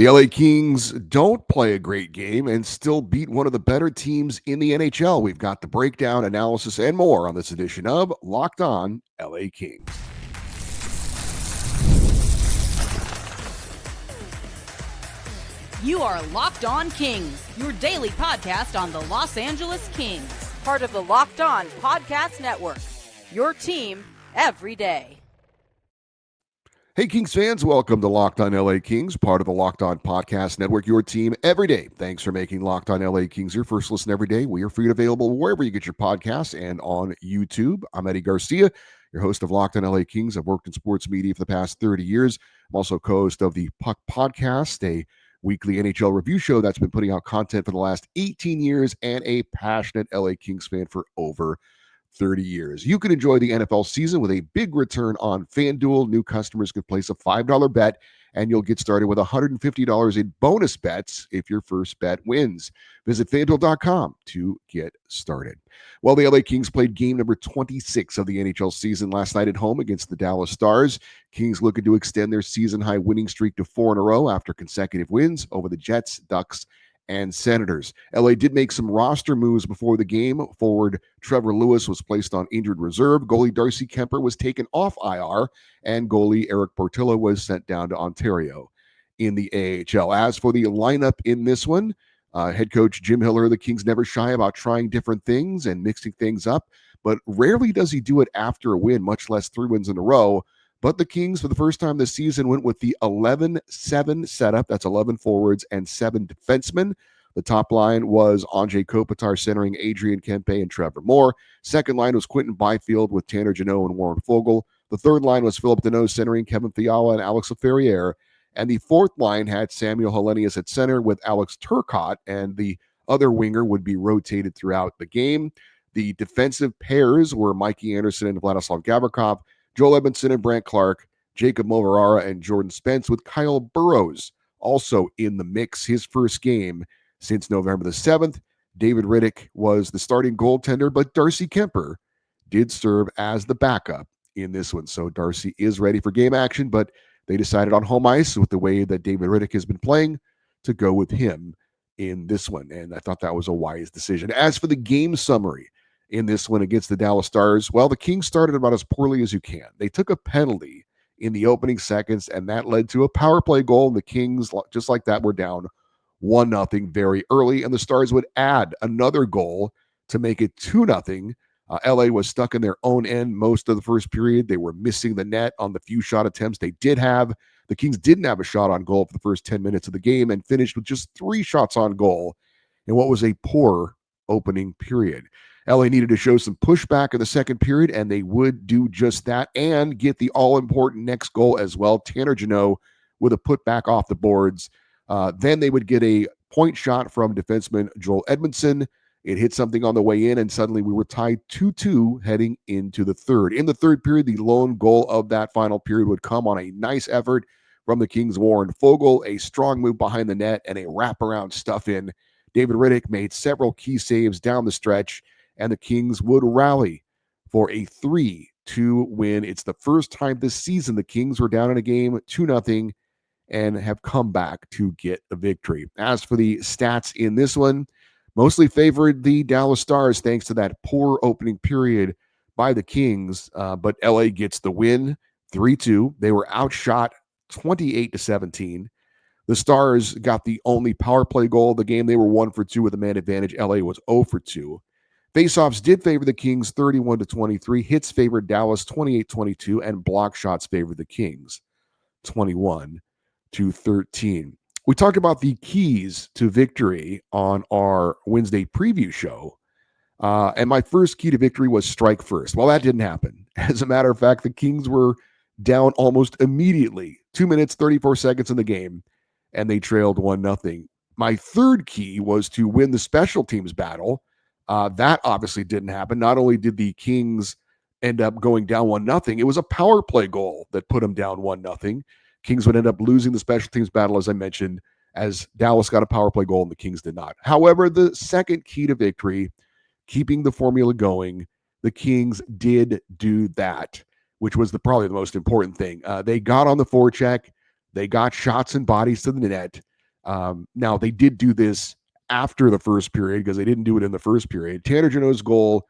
The LA Kings don't play a great game and still beat one of the better teams in the NHL. We've got the breakdown, analysis, and more on this edition of Locked On LA Kings. You are Locked On Kings, your daily podcast on the Los Angeles Kings, part of the Locked On Podcast Network, your team every day. Hey, Kings fans, welcome to Locked On LA Kings, part of the Locked On Podcast Network, your team every day. Thanks for making Locked On LA Kings your first listen every day. We are free and available wherever you get your podcasts and on YouTube. I'm Eddie Garcia, your host of Locked On LA Kings. I've worked in sports media for the past 30 years. I'm also co-host of the Puck Podcast, a weekly NHL review show that's been putting out content for the last 18 years, and a passionate LA Kings fan for over 30 years. You can enjoy the NFL season with a big return on FanDuel. New customers can place a $5 bet, and you'll get started with $150 in bonus bets if your first bet wins. Visit FanDuel.com to get started. Well, the LA Kings played game number 26 of the NHL season last night at home against the Dallas Stars. Kings looking to extend their season-high winning streak to 4 in a row after consecutive wins over the Jets, Ducks, and Senators. LA did make some roster moves before the game. Forward Trevor Lewis was placed on injured reserve. Goalie Darcy Kuemper was taken off IR, and goalie Eric Portillo was sent down to Ontario in the AHL. As for the lineup in this one, head coach Jim Hiller, the Kings never shy about trying different things and mixing things up, but rarely does he do it after a win, much less 3 wins in a row. But the Kings, for the first time this season, went with the 11-7 setup. That's 11 forwards and 7 defensemen. The top line was Anze Kopitar centering Adrian Kempe and Trevor Moore. Second line was Quinton Byfield with Tanner Jeannot and Warren Foegele. The third line was Philip Deneau centering Kevin Fiala and Alex Laferriere. And the fourth line had Samuel Hellenius at center with Alex Turcotte, and the other winger would be rotated throughout the game. The defensive pairs were Mikey Anderson and Vladislav Gavrikov, Joel Edmondson and Brant Clark, Jacob Moverara and Jordan Spence, with Kyle Burroughs also in the mix. His first game since November the 7th. David Riddick was the starting goaltender, but Darcy Kuemper did serve as the backup in this one. So Darcy is ready for game action, but they decided on home ice with the way that David Riddick has been playing to go with him in this one. And I thought that was a wise decision. As for the game summary in this one against the Dallas Stars, well, the Kings started about as poorly as you can. They took a penalty in the opening seconds, and that led to a power play goal. And the Kings, just like that, were down 1-0 very early, and the Stars would add another goal to make it 2-0. LA was stuck in their own end most of the first period. They were missing the net on the few shot attempts they did have. The Kings didn't have a shot on goal for the first 10 minutes of the game and finished with just 3 shots on goal in what was a poor opening period. LA needed to show some pushback in the second period, and they would do just that and get the all-important next goal as well. Tanner Jeannot with a putback off the boards. Then they would get a point shot from defenseman Joel Edmondson. It hit something on the way in, and suddenly we were tied 2-2 heading into the third. In the third period, the lone goal of that final period would come on a nice effort from the Kings' Warren Foegele, a strong move behind the net, and a wraparound stuff-in. David Riddick made several key saves down the stretch, and the Kings would rally for a 3-2 win. It's the first time this season the Kings were down in a game 2-0 and have come back to get a victory. As for the stats in this one, mostly favored the Dallas Stars thanks to that poor opening period by the Kings, but LA gets the win 3-2. They were outshot 28-17. The Stars got the only power play goal of the game. They were 1 for 2 with a man advantage. LA was 0 for 2. Faceoffs did favor the Kings 31-23. Hits favored Dallas 28-22, and block shots favored the Kings 21-13. We talked about the keys to victory on our Wednesday preview show. And my first key to victory was strike first. Well, that didn't happen. As a matter of fact, the Kings were down almost immediately, 2 minutes, 34 seconds in the game, and they trailed 1-0. My third key was to win the special teams battle. That obviously didn't happen. Not only did the Kings end up going down 1-0, it was a power play goal that put them down 1-0. Kings would end up losing the special teams battle, as I mentioned, as Dallas got a power play goal and the Kings did not. However, the second key to victory, keeping the formula going, the Kings did do that, which was probably the most important thing. They got on the forecheck. They got shots and bodies to the net. Now, they did do this after the first period because they didn't do it in the first period. Tanner Jeannot's goal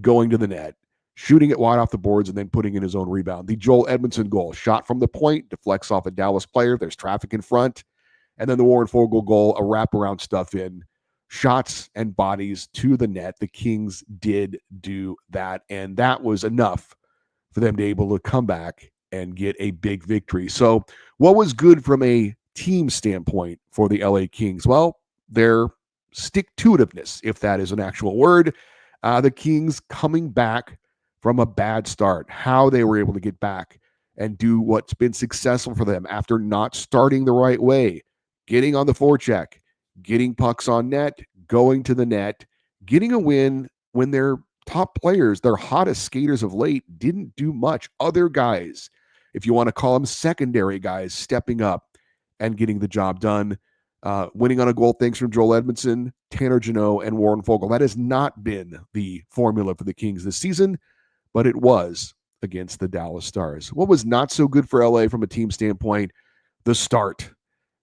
going to the net, shooting it wide off the boards, and then putting in his own rebound. The Joel Edmondson goal, shot from the point, deflects off a Dallas player. There's traffic in front. And then the Warren Fogle goal, a wraparound stuff in, shots and bodies to the net. The Kings did do that, and that was enough for them to be able to come back and get a big victory. So what was good from a team standpoint for the LA Kings? Well, their stick-to-itiveness, if that is an actual word. The Kings coming back from a bad start, how they were able to get back and do what's been successful for them after not starting the right way, getting on the forecheck, getting pucks on net, going to the net, getting a win when their top players, their hottest skaters of late, didn't do much. Other guys, if you want to call them secondary guys, stepping up and getting the job done. Winning on a goal thanks from Joel Edmondson, Tanner Jeannot, and Warren Fogle. That has not been the formula for the Kings this season, but it was against the Dallas Stars. What was not so good for LA from a team standpoint? The start.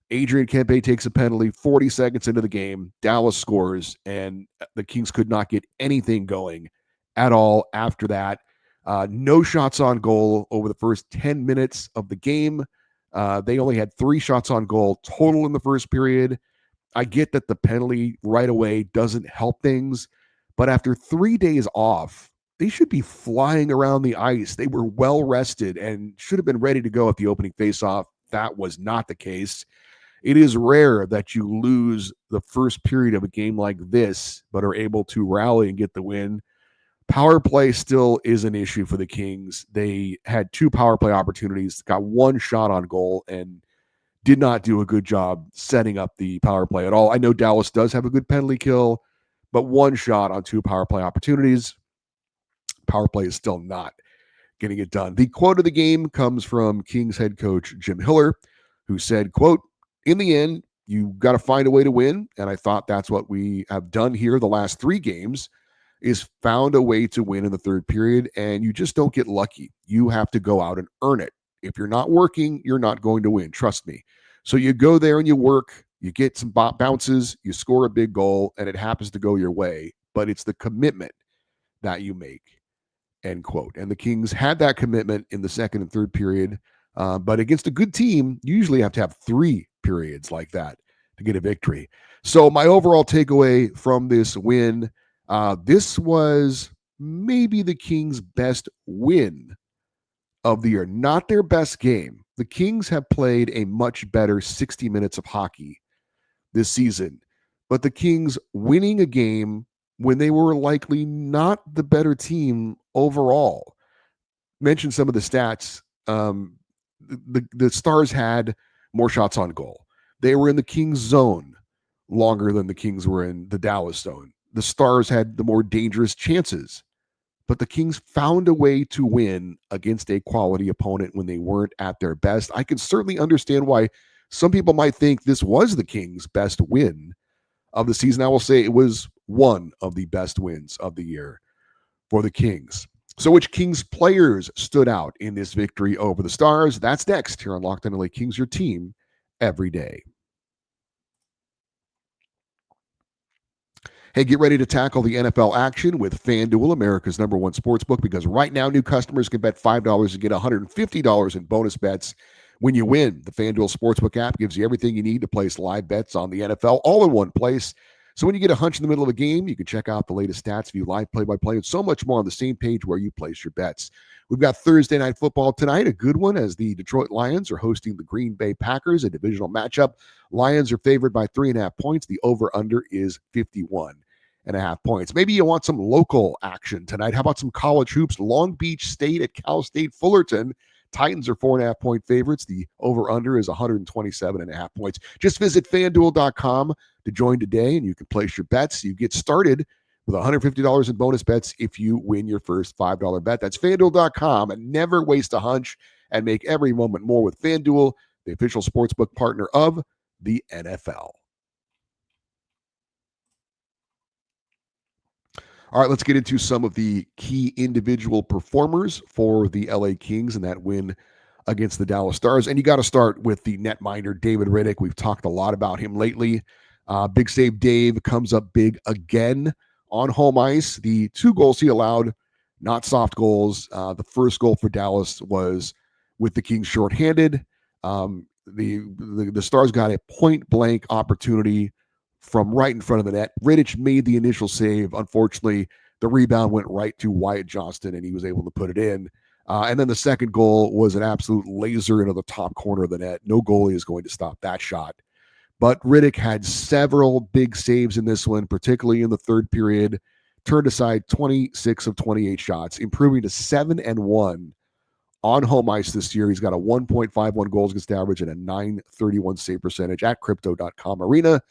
Adrian Kempe takes a penalty 40 seconds into the game. Dallas scores, and the Kings could not get anything going at all after that. No shots on goal over the first 10 minutes of the game. They only had 3 shots on goal total in the first period. I get that the penalty right away doesn't help things, but after 3 days off, they should be flying around the ice. They were well rested and should have been ready to go at the opening faceoff. That was not the case. It is rare that you lose the first period of a game like this, but are able to rally and get the win. Power play still is an issue for the Kings. They had 2 power play opportunities, got 1 shot on goal, and did not do a good job setting up the power play at all. I know Dallas does have a good penalty kill, but 1 shot on 2 power play opportunities. Power play is still not getting it done. The quote of the game comes from Kings head coach Jim Hiller, who said, quote, "In the end, you got to find a way to win. And I thought that's what we have done here the last 3 games, is found a way to win in the third period. And you just don't get lucky. You have to go out and earn it. If you're not working, you're not going to win. Trust me." So you go there and you work, you get some bounces, you score a big goal, and it happens to go your way. But it's the commitment that you make, end quote. And the Kings had that commitment in the second and third period. But against a good team, you usually have to have 3 periods like that to get a victory. So my overall takeaway from this win, this was maybe the Kings' best win of the year. Not their best game. The Kings have played a much better 60 minutes of hockey this season. But the Kings winning a game when they were likely not the better team overall. Mention some of the stats. The Stars had more shots on goal. They were in the Kings zone longer than the Kings were in the Dallas zone. The Stars had the more dangerous chances, but the Kings found a way to win against a quality opponent when they weren't at their best. I can certainly understand why some people might think this was the Kings' best win of the season. I will say it was one of the best wins of the year for the Kings. So which Kings players stood out in this victory over the Stars? That's next here on Locked On LA Kings, your team every day. Hey, get ready to tackle the NFL action with FanDuel, America's #1 sportsbook, because right now new customers can bet $5 and get $150 in bonus bets when you win. The FanDuel Sportsbook app gives you everything you need to place live bets on the NFL all in one place. So when you get a hunch in the middle of a game, you can check out the latest stats, view live play-by-play, and so much more on the same page where you place your bets. We've got Thursday Night Football tonight, a good one, as the Detroit Lions are hosting the Green Bay Packers, a divisional matchup. Lions are favored by 3.5 points. The over-under is 51.5 points. Maybe you want some local action tonight. How about some college hoops? Long Beach State at Cal State Fullerton. Titans are 4.5-point favorites. The over-under is 127.5 points. Just visit FanDuel.com to join today, and you can place your bets. You get started with $150 in bonus bets if you win your first $5 bet. That's FanDuel.com, and never waste a hunch and make every moment more with FanDuel, the official sportsbook partner of the NFL. All right, let's get into some of the key individual performers for the LA Kings and that win against the Dallas Stars. And you got to start with the netminder, David Riddick. We've talked a lot about him lately. Big save Dave comes up big again on home ice. The 2 goals he allowed, not soft goals. The first goal for Dallas was with the Kings shorthanded. The Stars got a point blank opportunity from right in front of the net. Riddick made the initial save. Unfortunately, the rebound went right to Wyatt Johnston, and he was able to put it in. And then the second goal was an absolute laser into the top corner of the net. No goalie is going to stop that shot. But Riddick had several big saves in this one, particularly in the third period. Turned aside 26 of 28 shots, improving to 7-1 on home ice this year. He's got a 1.51 goals against average and a 931 save percentage at crypto.com arena.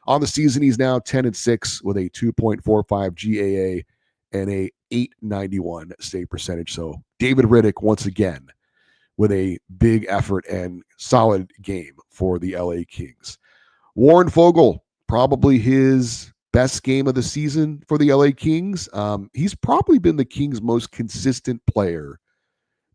On the season, he's now 10-6 with a 2.45 GAA and a 891 save percentage. So David Riddick, once again, with a big effort and solid game for the LA Kings. Warren Foegele, probably his best game of the season for the LA Kings. He's probably been the Kings' most consistent player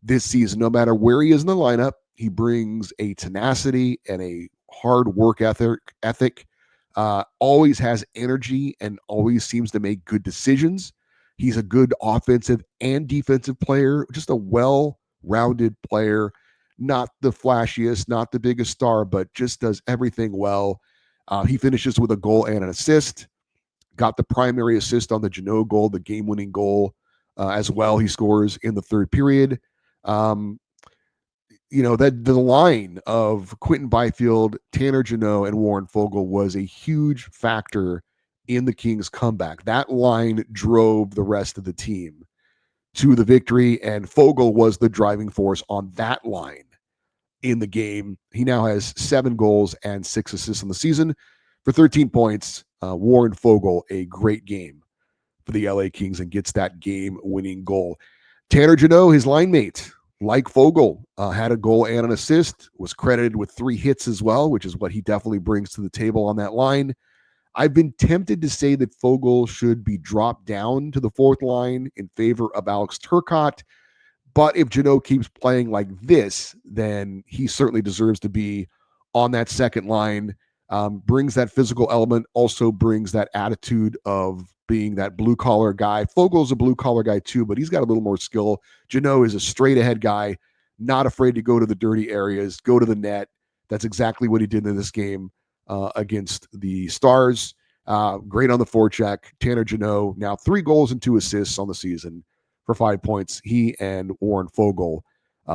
this season. No matter where he is in the lineup, he brings a tenacity and a hard work ethic. Always has energy and always seems to make good decisions. He's a good offensive and defensive player, just a well-rounded player. Not the flashiest, not the biggest star, but just does everything well. He finishes with a goal and an assist. Got the primary assist on the Jeannot goal, the game-winning goal as well. He scores in the third period. That the line of Quinton Byfield, Tanner Jeannot, and Warren Foegele was a huge factor in the Kings' comeback. That line drove the rest of the team to the victory, and Foegele was the driving force on that line in the game. He now has 7 goals and 6 assists in the season for 13 points. Warren Foegele, a great game for the LA Kings, and gets that game-winning goal. Tanner Jeannot, his line mate, like Foegele, had a goal and an assist, was credited with 3 hits as well, which is what he definitely brings to the table on that line. I've been tempted to say that Foegele should be dropped down to the 4th line in favor of Alex Turcotte, but if Jeannot keeps playing like this, then he certainly deserves to be on that second line. Brings that physical element, also brings that attitude of being that blue-collar guy. Fogel's a blue-collar guy too, but he's got a little more skill. Jeannot is a straight-ahead guy, not afraid to go to the dirty areas, go to the net. That's exactly what he did in this game against the Stars. Great on the forecheck. Tanner Jeannot, now 3 goals and 2 assists on the season for 5 points. He and Warren Foegele,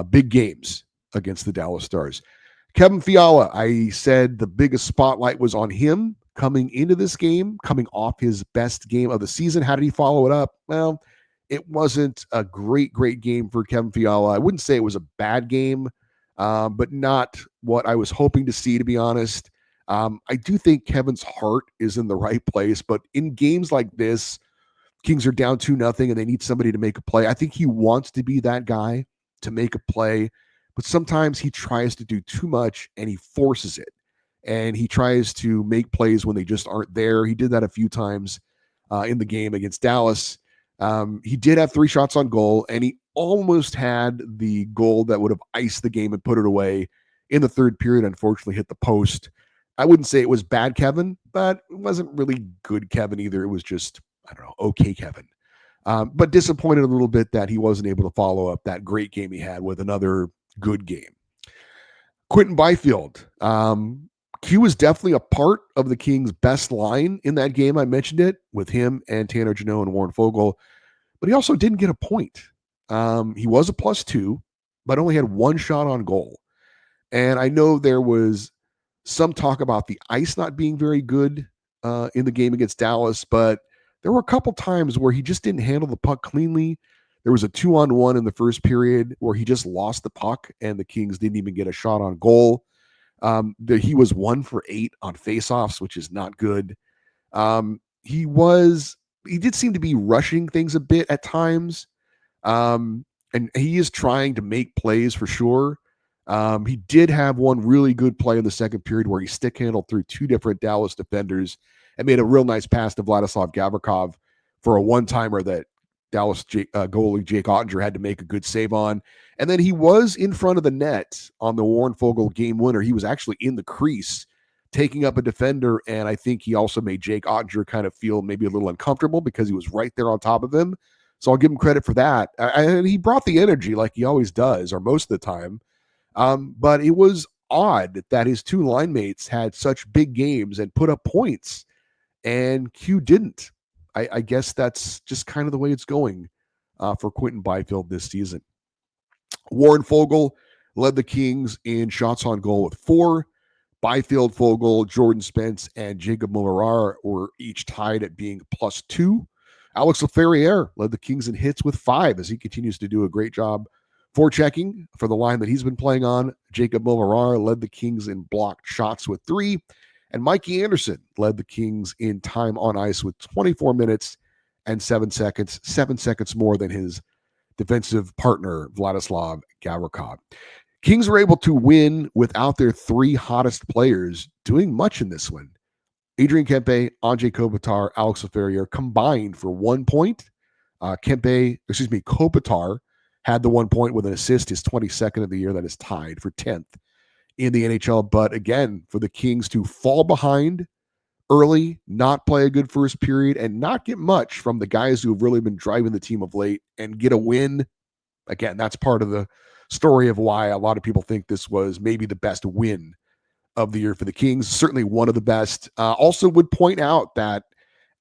big games against the Dallas Stars. Kevin Fiala, I said the biggest spotlight was on him coming into this game, coming off his best game of the season. How did he follow it up? Well, it wasn't a great game for Kevin Fiala. I wouldn't say it was a bad game, but not what I was hoping to see, to be honest. I do think Kevin's heart is in the right place, but in games like this, Kings are down 2-0 and they need somebody to make a play. I think he wants to be that guy to make a play, but sometimes he tries to do too much and he forces it. And he tries to make plays when they just aren't there. He did that a few times in the game against Dallas. He did have 3 shots on goal, and he almost had the goal that would have iced the game and put it away in the third period. Unfortunately, hit the post. I wouldn't say it was bad Kevin, but it wasn't really good Kevin either. It was just, I don't know, okay Kevin. But disappointed a little bit that he wasn't able to follow up that great game he had with another good game. Quinton Byfield. Q was definitely a part of the Kings' best line in that game. I mentioned it with him and Tanner Jeannot and Warren Foegele, but he also didn't get a point. He was a +2, but only had 1 shot on goal. And I know there was some talk about the ice not being very good in the game against Dallas, but there were a couple times where he just didn't handle the puck cleanly. There was a 2-on-1 in the first period where he just lost the puck and the Kings didn't even get a shot on goal. He was 1 for 8 on faceoffs, which is not good. He did seem to be rushing things a bit at times. And he is trying to make plays for sure. He did have one really good play in the second period where he stick handled through 2 different Dallas defenders and made a real nice pass to Vladislav Gavrikov for a one-timer that Dallas goalie Jake Ottinger had to make a good save on. And then he was in front of the net on the Warren Foegele game winner. He was actually in the crease taking up a defender, and I think he also made Jake Ottinger kind of feel maybe a little uncomfortable because he was right there on top of him. So I'll give him credit for that. And he brought the energy like he always does, or most of the time. But it was odd that his two line mates had such big games and put up points, and Q didn't. I guess that's just kind of the way it's going for Quinton Byfield this season. Warren Foegele led the Kings in shots on goal with 4. Byfield, Foegele, Jordan Spence, and Jacob Morar were each tied at being +2. Alex Laferriere led the Kings in hits with 5 as he continues to do a great job forechecking for the line that he's been playing on. Jacob Morar led the Kings in blocked shots with 3. And Mikey Anderson led the Kings in time on ice with 24 minutes and 7 seconds, 7 seconds more than his defensive partner, Vladislav Gavrikov. Kings were able to win without their 3 hottest players doing much in this one. Adrian Kempe, Anze Kopitar, Alex Laferriere combined for 1 point. Kopitar had the 1 point with an assist, his 22nd of the year. That is tied for 10th in the NHL. But again, for the Kings to fall behind early, not play a good first period, and not get much from the guys who have really been driving the team of late and get a win, again, that's part of the story of why a lot of people think this was maybe the best win of the year for the Kings. Certainly one of the best. Also would point out that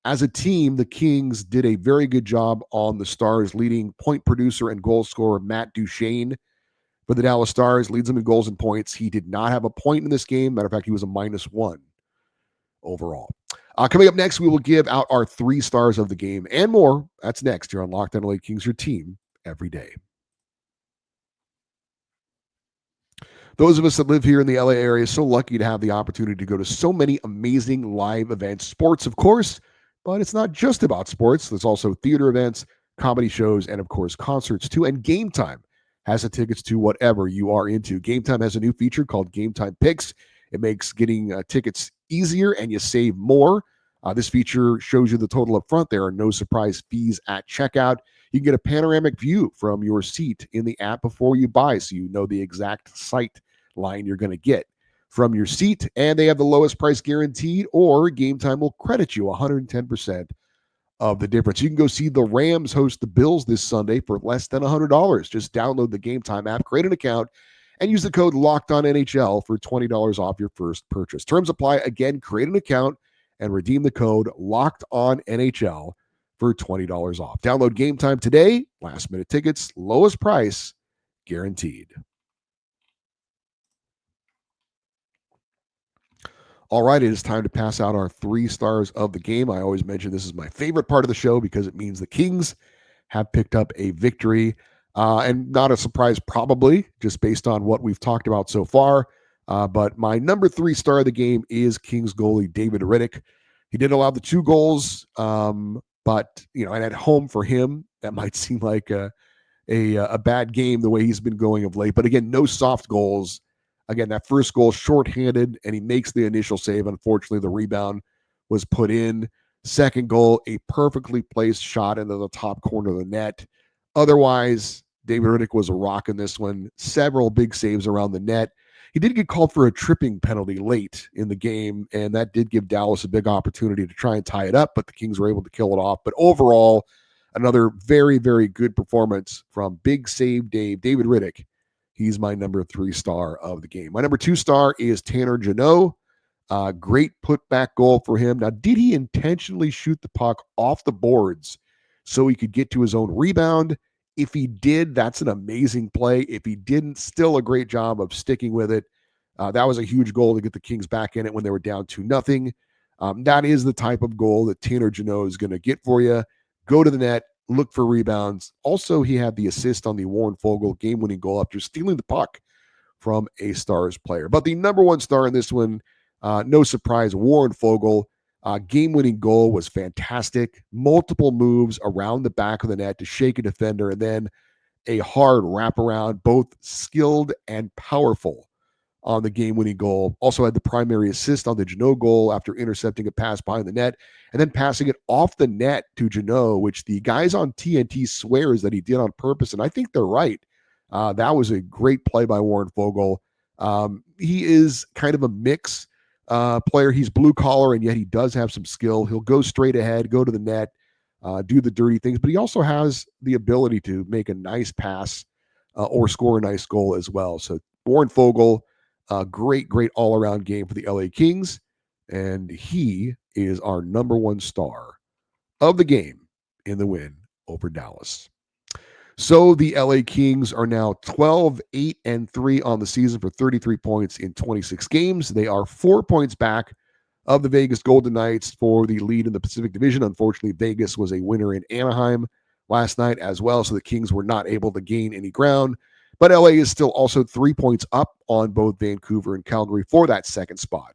as a team, the Kings did a very good job on the Stars, leading point producer and goal scorer Matt Duchene for the Dallas Stars, leads them in goals and points. He did not have a point in this game. Matter of fact, he was a -1 overall. Coming up next, we will give out our 3 stars of the game and more. That's next here on Locked On LA Kings, your team every day. Those of us that live here in the LA area are so lucky to have the opportunity to go to so many amazing live events. Sports, of course, but it's not just about sports. There's also theater events, comedy shows, and of course, concerts too. And Gametime has the tickets to whatever you are into. Gametime has a new feature called Gametime Picks. It makes getting tickets easier and you save more. This feature shows you the total up front. There are no surprise fees at checkout. You can get a panoramic view from your seat in the app before you buy, so you know the exact sight line you're going to get from your seat. And they have the lowest price guaranteed, or Gametime will credit you 110% of the difference. You can go see the Rams host the Bills this Sunday for less than $100. Just download the Gametime app, create an account, and use the code LOCKEDONNHL for $20 off your first purchase. Terms apply. Again, create an account and redeem the code LOCKEDONNHL for $20 off. Download Gametime today. Last minute tickets, lowest price guaranteed. All right, it is time to pass out our 3 stars of the game. I always mention this is my favorite part of the show because it means the Kings have picked up a victory. And not a surprise, probably, just based on what we've talked about so far. But my number 3 star of the game is Kings goalie David Rittich. He did allow the 2 goals, but, and at home for him, that might seem like a bad game the way he's been going of late. But again, no soft goals. Again, that first goal shorthanded, and he makes the initial save. Unfortunately, the rebound was put in. Second goal, a perfectly placed shot into the top corner of the net. Otherwise, David Rittich was a rock in this one. Several big saves around the net. He did get called for a tripping penalty late in the game, and that did give Dallas a big opportunity to try and tie it up, but the Kings were able to kill it off. But overall, another very, very good performance from Big Save David Rittich. He's my number 3 star of the game. My number 2 star is Tanner Jeannot. Great putback goal for him. Now, did he intentionally shoot the puck off the boards so he could get to his own rebound? If he did, that's an amazing play. If he didn't, still a great job of sticking with it. That was a huge goal to get the Kings back in it when they were down 2-0. That is the type of goal that Tanner Jeannot is going to get for you. Go to the net, look for rebounds. Also, he had the assist on the Warren Foegele game-winning goal after stealing the puck from a Stars player. But the number 1 star in this one, no surprise, Warren Foegele. Game-winning goal was fantastic. Multiple moves around the back of the net to shake a defender, and then a hard wraparound, both skilled and powerful on the game-winning goal. Also had the primary assist on the Jeannot goal after intercepting a pass behind the net and then passing it off the net to Jeannot, which the guys on TNT swears that he did on purpose, and I think they're right. That was a great play by Warren Foegele. He is kind of a mix player. He's blue collar, and yet he does have some skill. He'll go straight ahead, go to the net, do the dirty things, but he also has the ability to make a nice pass or score a nice goal as well. So Warren Foegele, great all-around game for the LA Kings, and he is our number one star of the game in the win over Dallas. So the LA Kings are now 12-8-3 on the season for 33 points in 26 games. They are 4 points back of the Vegas Golden Knights for the lead in the Pacific Division. Unfortunately, Vegas was a winner in Anaheim last night as well, so the Kings were not able to gain any ground. But LA is still also 3 points up on both Vancouver and Calgary for that second spot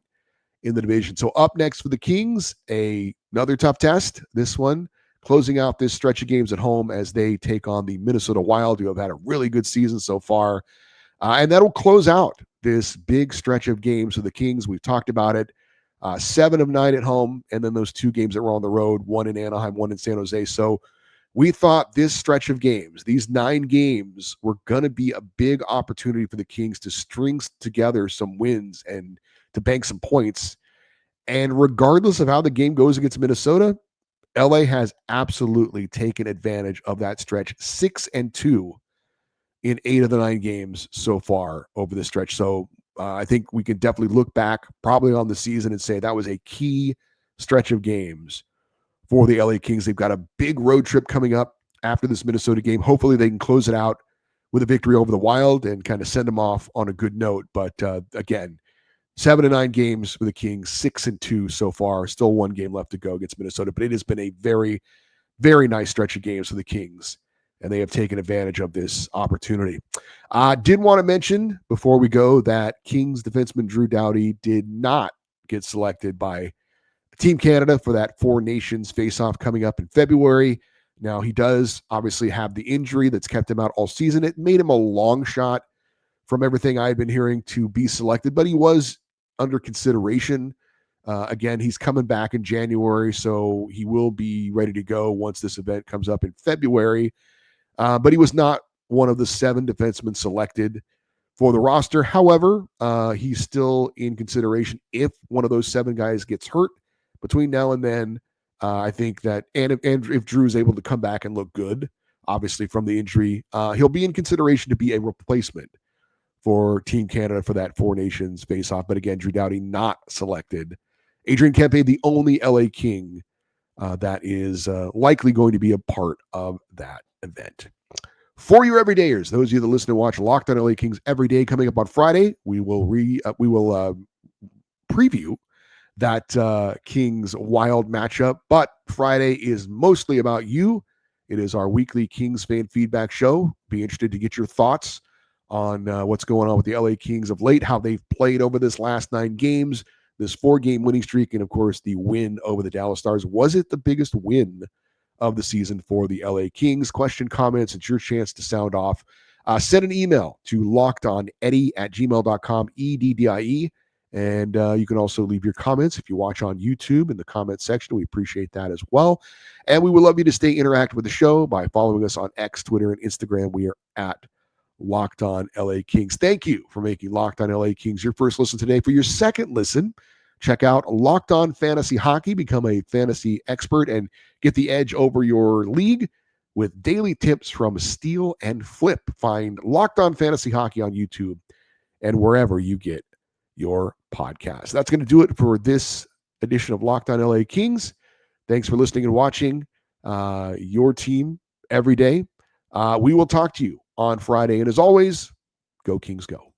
in the division. So up next for the Kings, another tough test. This one closing out this stretch of games at home as they take on the Minnesota Wild, who have had a really good season so far. And that'll close out this big stretch of games for the Kings. We've talked about it. 7 of 9 at home, and then those 2 games that were on the road, 1 in Anaheim, 1 in San Jose. So we thought this stretch of games, these 9 games, were going to be a big opportunity for the Kings to string together some wins and to bank some points. And regardless of how the game goes against Minnesota, LA has absolutely taken advantage of that stretch. 6-2 in 8 of the 9 games so far over the stretch. So I think we can definitely look back probably on the season and say that was a key stretch of games for the LA Kings. They've got a big road trip coming up after this Minnesota game. Hopefully they can close it out with a victory over the Wild and kind of send them off on a good note. But again, 7-9 games for the Kings, 6-2 so far. Still 1 game left to go against Minnesota, but it has been a very, very nice stretch of games for the Kings, and they have taken advantage of this opportunity. I did want to mention before we go that Kings defenseman Drew Doughty did not get selected by Team Canada for that Four Nations face-off coming up in February. Now, he does obviously have the injury that's kept him out all season. It made him a long shot from everything I had been hearing to be selected, but he was under consideration. Again, he's coming back in January, so he will be ready to go once this event comes up in February. But he was not one of the 7 defensemen selected for the roster. However, he's still in consideration if one of those 7 guys gets hurt between now and then. I think that, and if Drew's able to come back and look good, obviously from the injury, he'll be in consideration to be a replacement for Team Canada for that Four Nations face-off. But again, Drew Doughty not selected. Adrian Kempe, the only LA King that is likely going to be a part of that event. For your everydayers, those of you that listen and watch Locked On LA Kings every day, coming up on Friday, we will preview that Kings Wild matchup. But Friday is mostly about you. It is our weekly Kings fan feedback show. Be interested to get your thoughts on what's going on with the LA Kings of late, how they've played over this last 9 games, this 4-game winning streak, and of course the win over the Dallas Stars. Was it the biggest win of the season for the LA Kings? Question, comments, it's your chance to sound off. Send an email to lockedoneddie@gmail.com, EDDIE, and you can also leave your comments if you watch on YouTube in the comment section. We appreciate that as well. And we would love you to stay interactive with the show by following us on X, Twitter, and Instagram. We are at Locked On LA Kings. Thank you for making Locked On LA Kings your first listen today. For your second listen, check out Locked On Fantasy Hockey. Become a fantasy expert and get the edge over your league with daily tips from Steal and Flip. Find Locked On Fantasy Hockey on YouTube and wherever you get your podcast. That's going to do it for this edition of Locked On LA Kings. Thanks for listening and watching your team every day. We will talk to you on Friday. And as always, go Kings go.